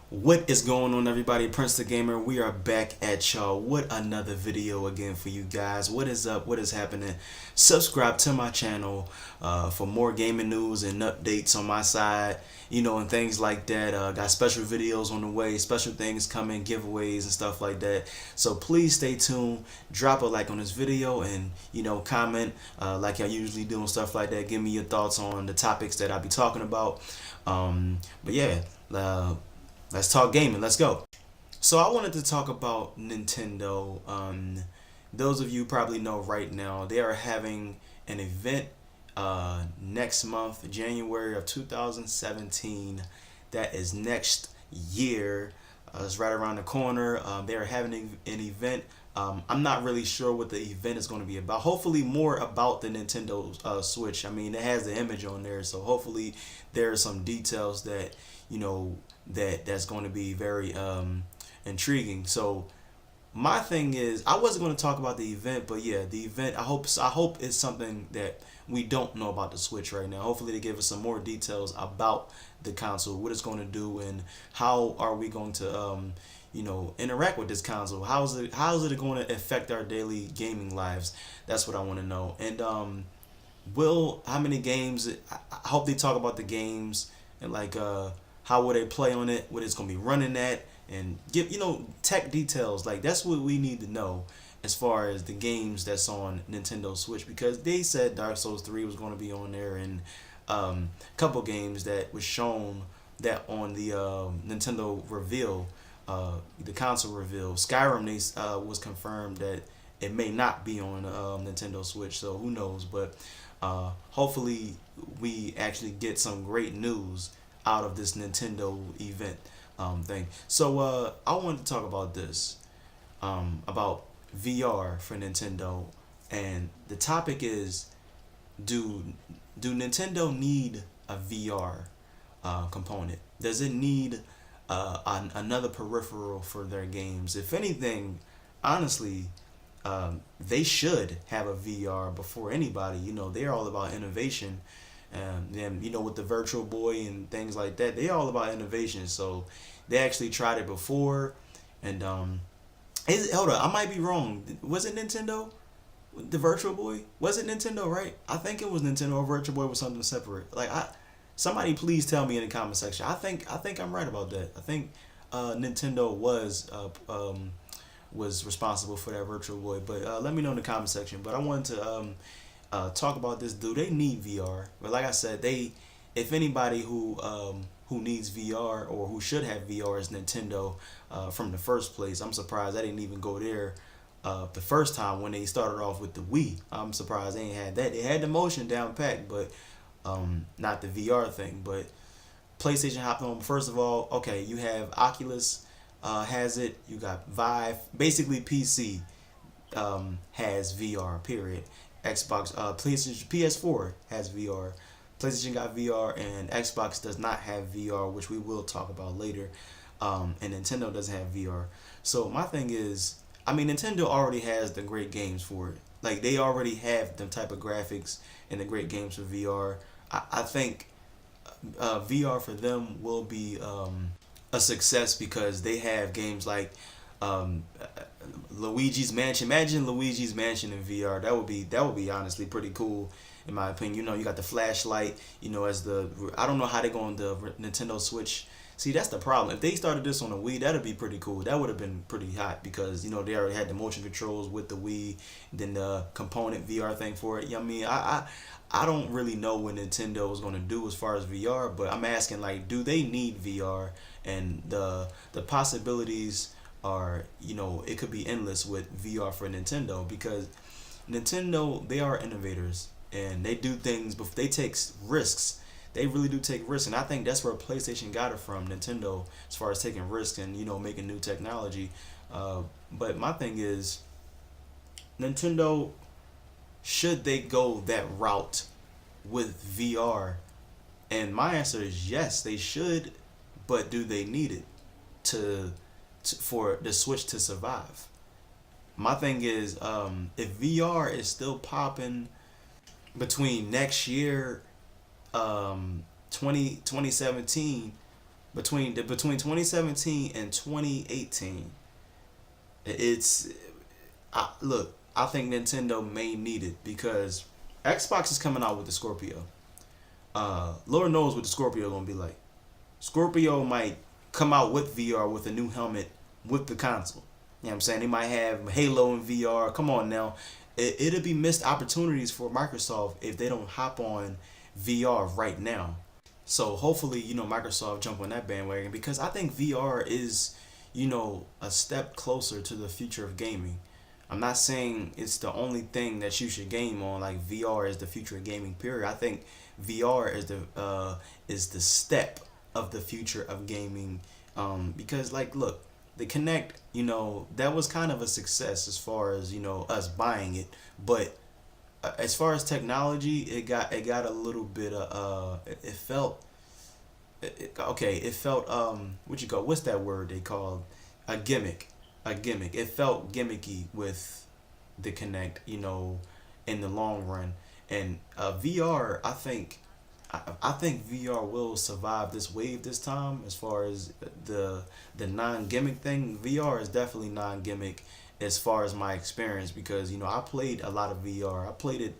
What is going on, everybody? Prince the Gamer. We are back at y'all with another video again for you guys. What is up? What is happening? Subscribe to my channel for more gaming news and updates on my side, and things like that. Got special videos on the way, special things coming, giveaways and stuff like that. So please stay tuned. Drop a like on this video and comment like I usually do and stuff like that. Give me your thoughts on the topics that I'll be talking about. But yeah. Let's talk gaming. Let's go. So I wanted to talk about Nintendo. Those of you probably know right now they are having an event next month, January of 2017. That is next year. It's right around the corner. They are having an event. I'm not really sure what the event is going to be about. Hopefully more about the Nintendo Switch. I mean, it has the image on there, so hopefully there are some details that that's going to be very intriguing. So my thing is, I wasn't going to talk about the event, but yeah, the event. I hope it's something that we don't know about the Switch right now. Hopefully, they give us some more details about the console, what it's going to do, and how are we going to interact with this console. How is it going to affect our daily gaming lives? That's what I want to know. And will how many games? I hope they talk about the games and like how will they play on it, what it's gonna be running at, and give tech details. Like that's what we need to know as far as the games that's on Nintendo Switch, because they said Dark Souls 3 was going to be on there, and a couple games that was shown that on the Nintendo reveal, the console reveal. Skyrim, they was confirmed that it may not be on Nintendo Switch, so who knows? But hopefully we actually get some great news out of this Nintendo event thing. So I wanted to talk about this, about VR for Nintendo, and the topic is, do Nintendo need a VR component? Does it need another peripheral for their games? If anything, honestly, they should have a VR before anybody. They're all about innovation. And with the Virtual Boy and things like that, they're all about innovation. So they actually tried it before, and hold on, I might be wrong. Was it Nintendo? The Virtual Boy? Was it Nintendo? Right? I think it was Nintendo. Or Virtual Boy was something separate. Somebody please tell me in the comment section. I think I'm right about that. I think Nintendo was responsible for that Virtual Boy, but let me know in the comment section. But I wanted to talk about this. Do they need VR? But like I said, if anybody who needs VR or who should have VR is Nintendo from the first place. I'm surprised I didn't even go there the first time when they started off with the Wii. I'm surprised they ain't had that. They had the motion down packed, but not the VR thing. But PlayStation hopped on. First of all, okay, you have Oculus has it. You got Vive. Basically, PC has VR. Period. Xbox, PlayStation, PS4 has VR. PlayStation got VR, and Xbox does not have VR, which we will talk about later. And Nintendo doesn't have VR. So my thing is, I mean, Nintendo already has the great games for it. Like they already have the type of graphics and the great games for VR. I think VR for them will be a success because they have games like um, Luigi's Mansion. Imagine Luigi's Mansion in VR. That would be honestly pretty cool in my opinion. You got the flashlight. As the I don't know how they go on the Nintendo Switch. See, that's the problem. If they started this on a Wii, that'd be pretty cool. That would have been pretty hot because they already had the motion controls with the Wii, then the component VR thing for it. I mean, I don't really know what Nintendo is going to do as far as VR, but I'm asking, like, do they need VR? And the possibilities are, it could be endless with VR for Nintendo, because Nintendo, they are innovators and they do things, but they take risks. They really do take risks, and I think that's where PlayStation got it from, Nintendo, as far as taking risks and making new technology. But my thing is, Nintendo, should they go that route with VR? And my answer is yes, they should, but do they need it for the Switch to survive? My thing is, if VR is still popping between next year, 2017, between 2017 and 2018, it's look. I think Nintendo may need it because Xbox is coming out with the Scorpio. Lord knows what the Scorpio gonna be like. Scorpio might come out with VR with a new helmet with the console. You know what I'm saying? They might have Halo in VR. Come on now. It'll be missed opportunities for Microsoft if they don't hop on VR right now. So hopefully, Microsoft jump on that bandwagon because I think VR is, a step closer to the future of gaming. I'm not saying it's the only thing that you should game on. Like VR is the future of gaming. Period. I think VR is the step of the future of gaming. Because like, look, the Kinect, that was kind of a success as far as us buying it, but as far as technology, it got a little bit of it felt okay. It felt what's that word they called a gimmick, It felt gimmicky with the Kinect, in the long run, and VR. I think VR will survive this wave this time. As far as the non gimmick thing, VR is definitely non gimmick as far as my experience because I played a lot of VR. I played it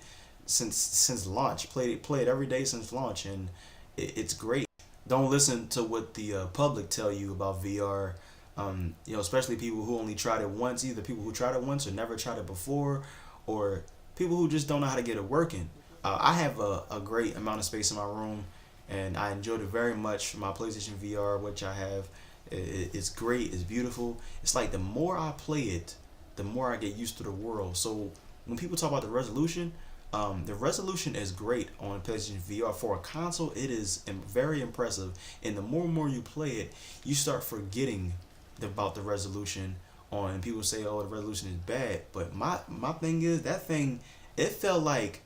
since launch. Played every day since launch, and it's great. Don't listen to what the public tell you about VR. Especially people who only tried it once. Either people who tried it once or never tried it before, or people who just don't know how to get it working. I have a great amount of space in my room, and I enjoyed it very much. My PlayStation VR, which I have, it's great. It's beautiful. It's like the more I play it, the more I get used to the world. So when people talk about the resolution is great on PlayStation VR. For a console, it is very impressive. And the more and more you play it, you start forgetting about the resolution on. And people say, "Oh, the resolution is bad," but my thing is that thing. It felt like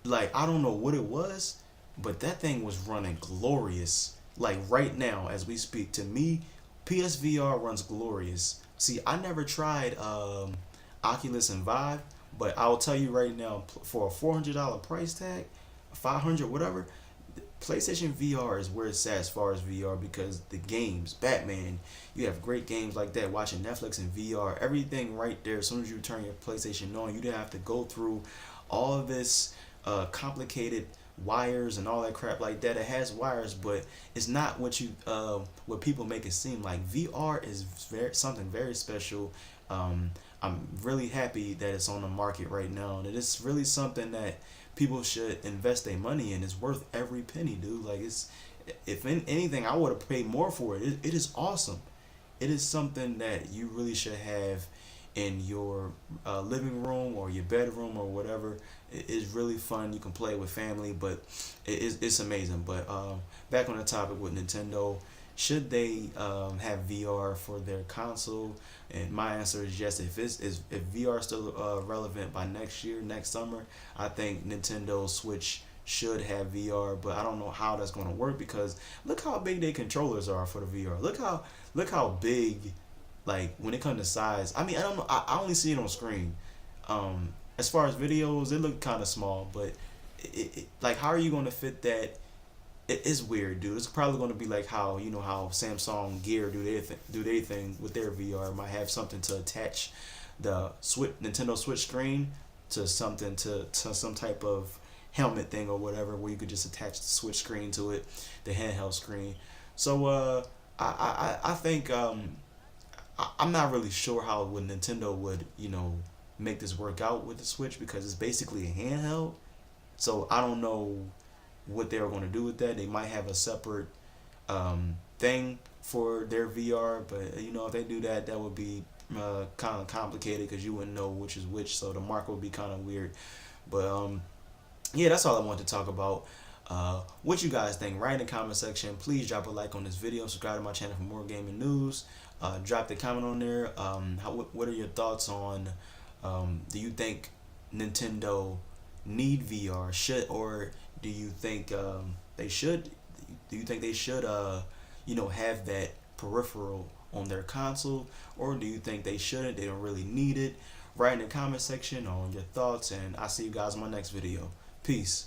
I don't know what it was, but that thing was running glorious. Like right now, as we speak, to me, PSVR runs glorious. See, I never tried Oculus and Vive, but I'll tell you right now, for a $400 price tag, 500 whatever, PlayStation VR is where it's at as far as VR because the games, Batman, you have great games like that. Watching Netflix in VR, everything right there. As soon as you turn your PlayStation on, you don't have to go through all of this complicated wires and all that crap like that. It has wires, but it's not what people make it seem like. VR is something very special. I'm really happy that it's on the market right now, and it's really something that people should invest their money in. It's worth every penny, dude. Like if anything, I would have paid more for it. It is awesome. It is something that you really should have in your living room or your bedroom or whatever. It is really fun. You can play with family, but it's amazing. But back on the topic with Nintendo, should they have VR for their console? And my answer is yes. If VR is still relevant by next year, next summer, I think Nintendo Switch should have VR. But I don't know how that's going to work because look how big their controllers are for the VR. Look how big. Like when it comes to size, I mean, I don't know. I only see it on screen. As far as videos, it look kind of small, but like, how are you going to fit that? It is weird, dude. It's probably going to be like how how Samsung Gear do their thing with their VR. It might have something to attach the Nintendo Switch screen to something to some type of helmet thing or whatever, where you could just attach the Switch screen to it, the handheld screen. So I think I'm not really sure how Nintendo would make this work out with the Switch because it's basically a handheld. So I don't know what they're going to do with that. They might have a separate thing for their VR, but if they do that, that would be kind of complicated because you wouldn't know which is which. So the market would be kind of weird. But yeah, that's all I wanted to talk about. What you guys think? Write in the comment section. Please drop a like on this video. Subscribe to my channel for more gaming news. Drop the comment on there. What are your thoughts on? Do you think Nintendo need VR? Or do you think they should? Do you think they should have that peripheral on their console, or do you think they shouldn't? They don't really need it. Write in the comment section on your thoughts, and I'll see you guys in my next video. Peace.